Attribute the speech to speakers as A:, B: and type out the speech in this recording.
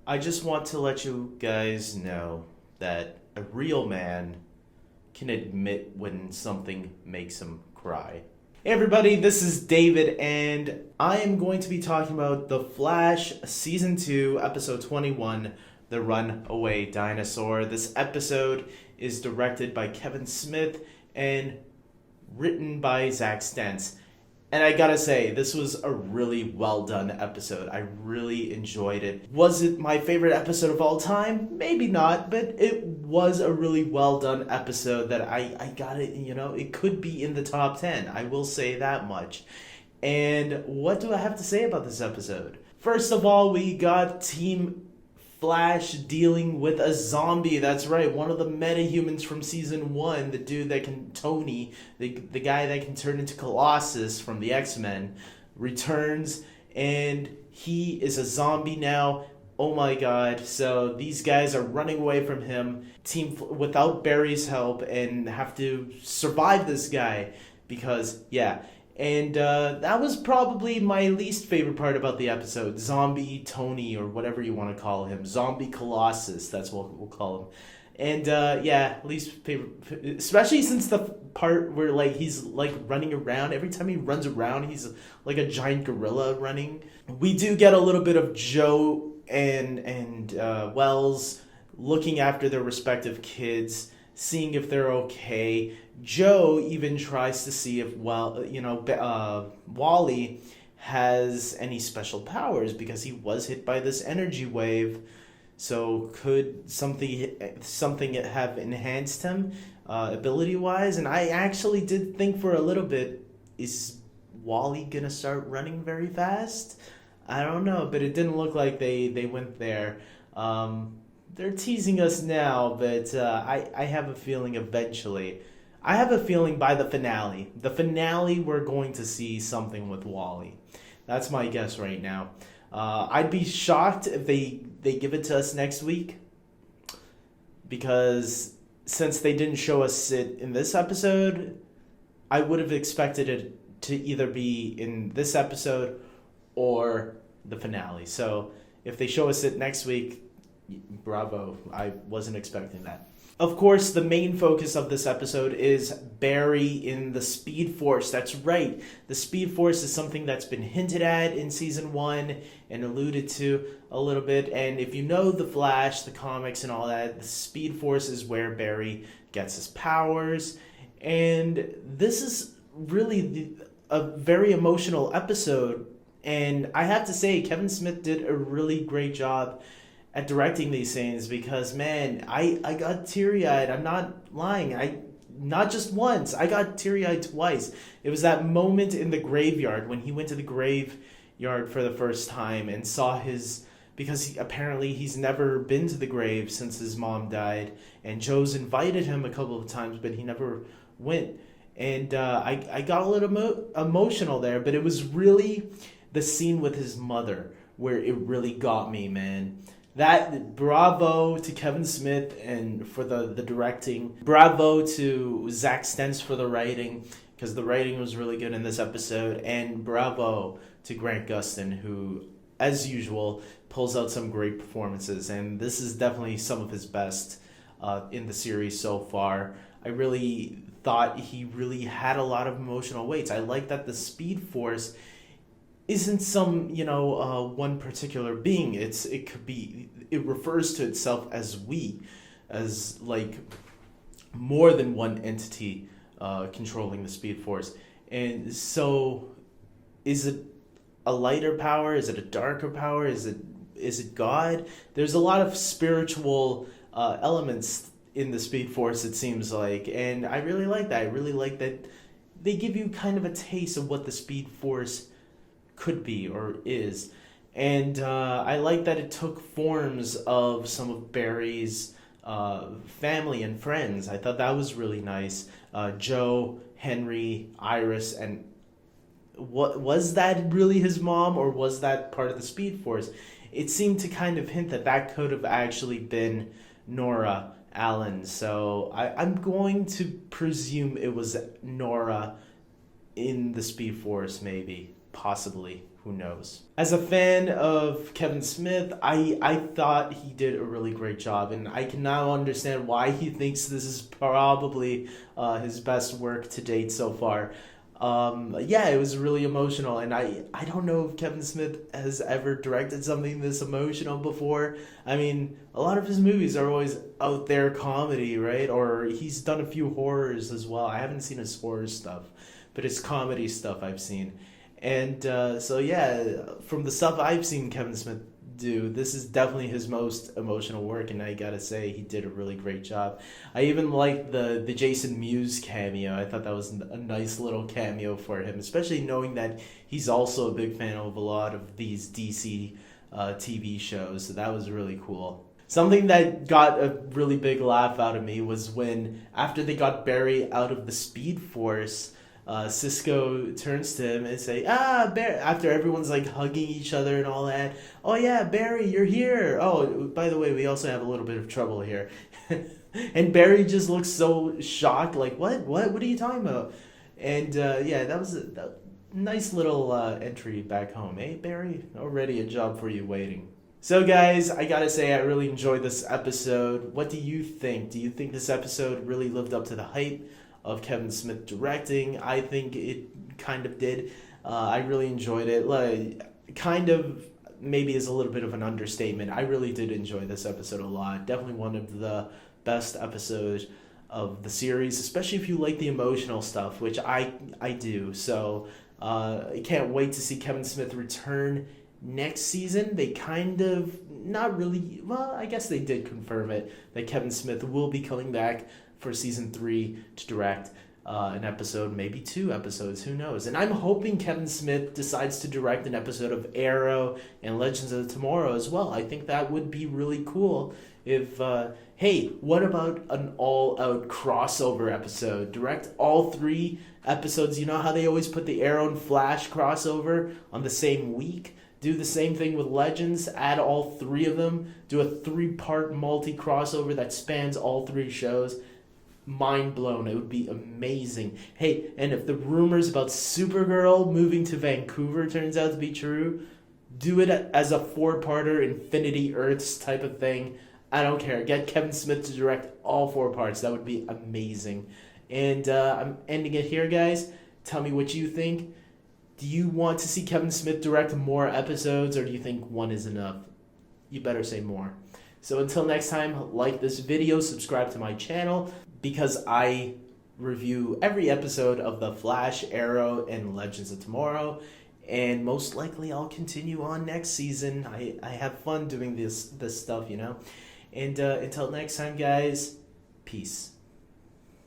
A: I just want to let you guys know that a real man can admit when something makes him cry. Hey everybody, this is David, and I am going to be talking about The Flash Season 2, Episode 21, The Runaway Dinosaur. This episode is directed by Kevin Smith and written by Zach Stentz. And I gotta say, this was a really well done episode. I really enjoyed it. Was it my favorite episode of all time? Maybe not, but it was a really well done episode that I got it, it could be in the top 10. I will say that much. And what do I have to say about this episode? First of all, we got Team Flash dealing with a zombie. That's right, one of the metahumans from season 1, the dude that can, Tony, the guy that can turn into Colossus from the X-Men, returns, and he is a zombie now. Oh my god. So these guys are running away from him, without Barry's help, and have to survive this guy because, yeah. And that was probably my least favorite part about the episode. Zombie Tony, or whatever you want to call him. Zombie Colossus, that's what we'll call him. And least favorite, especially since the part where he's running around. Every time he runs around, he's like a giant gorilla running. We do get a little bit of Joe and Wells looking after their respective kids, seeing if they're okay. Joe even tries to see if Wally has any special powers because he was hit by this energy wave. So could something have enhanced him ability wise? And I actually did think for a little bit, is Wally gonna start running very fast? I don't know, but it didn't look like they went there. They're teasing us now, but I have a feeling eventually. I have a feeling by the finale. The finale, we're going to see something with Wally. That's my guess right now. I'd be shocked if they give it to us next week, because since they didn't show us it in this episode, I would have expected it to either be in this episode or the finale. So if they show us it next week, bravo. I wasn't expecting that. Of course, the main focus of this episode is Barry in the Speed Force. That's right. The Speed Force is something that's been hinted at in Season 1 and alluded to a little bit. And if you know The Flash, the comics and all that, the Speed Force is where Barry gets his powers. And this is really a very emotional episode. And I have to say, Kevin Smith did a really great job at directing these scenes, because man, I got teary-eyed. I'm not lying. Not just once, I got teary-eyed twice. It was that moment in the graveyard when he went to the graveyard for the first time and saw because apparently he's never been to the grave since his mom died, and Joe's invited him a couple of times, but he never went. And I got a little emotional there, but it was really the scene with his mother where it really got me, man. That, bravo to Kevin Smith and for the directing. Bravo to Zach Stentz for the writing, because the writing was really good in this episode. And bravo to Grant Gustin, who, as usual, pulls out some great performances. And this is definitely some of his best in the series so far. I really thought he really had a lot of emotional weights. I like that the Speed Force isn't some one particular being. It refers to itself as we, as more than one entity controlling the Speed Force. And so, is it a lighter power? Is it a darker power? Is it God? There's a lot of spiritual elements in the Speed Force, it seems like, and I really like that. I really like that they give you kind of a taste of what the Speed Force could be or is. And I like that it took forms of some of Barry's family and friends. I thought that was really nice. Joe, Henry, Iris, and what was that really his mom, or was that part of the Speed Force? It seemed to kind of hint that could have actually been Nora Allen. So I'm going to presume it was Nora in the Speed Force, maybe. Possibly. who knows? As a fan of Kevin Smith, I thought he did a really great job, and I can now understand why he thinks this is probably his best work to date so far. Yeah, it was really emotional, and I don't know if Kevin Smith has ever directed something this emotional before. I mean, a lot of his movies are always out there comedy, right? Or he's done a few horrors as well. I haven't seen his horror stuff, but his comedy stuff I've seen. And so yeah, from the stuff I've seen Kevin Smith do, this is definitely his most emotional work, and I gotta say he did a really great job. I even liked the Jason Mewes cameo. I thought that was a nice little cameo for him, especially knowing that he's also a big fan of a lot of these DC TV shows. So that was really cool. Something that got a really big laugh out of me was when, after they got Barry out of the Speed Force, Cisco turns to him and say, Barry, after everyone's like hugging each other and all that. Oh yeah, Barry, you're here. Oh, by the way, we also have a little bit of trouble here. And Barry just looks so shocked, like, what are you talking about? And yeah, that was a nice little entry back home. Hey, Barry, already a job for you waiting. So guys, I gotta say I really enjoyed this episode. What do you think? Do you think this episode really lived up to the hype of Kevin Smith directing? I think it kind of did. I really enjoyed it. Like, kind of maybe is a little bit of an understatement. I really did enjoy this episode a lot. Definitely one of the best episodes of the series, especially if you like the emotional stuff, which I do. So I can't wait to see Kevin Smith return next season. They kind of, not really, well, I guess they did confirm it, that Kevin Smith will be coming back for season 3 to direct an episode, maybe 2 episodes, who knows. And I'm hoping Kevin Smith decides to direct an episode of Arrow and Legends of Tomorrow as well. I think that would be really cool if, hey, what about an all-out crossover episode? Direct all 3 episodes. You know how they always put the Arrow and Flash crossover on the same week? Do the same thing with Legends, add all 3 of them, do a 3-part multi-crossover that spans all 3 shows. Mind blown. It would be amazing. Hey, and if the rumors about Supergirl moving to Vancouver turns out to be true, do it as a 4-parter Infinity Earths type of thing. I don't care. Get Kevin Smith to direct all 4 parts. That would be amazing. And I'm ending it here, guys. Tell me what you think. Do you want to see Kevin Smith direct more episodes, or do you think 1 is enough? You better say more. So until next time, like this video, subscribe to my channel, because I review every episode of The Flash, Arrow, and Legends of Tomorrow, and most likely I'll continue on next season. I have fun doing this stuff, you know. And until next time, guys, peace.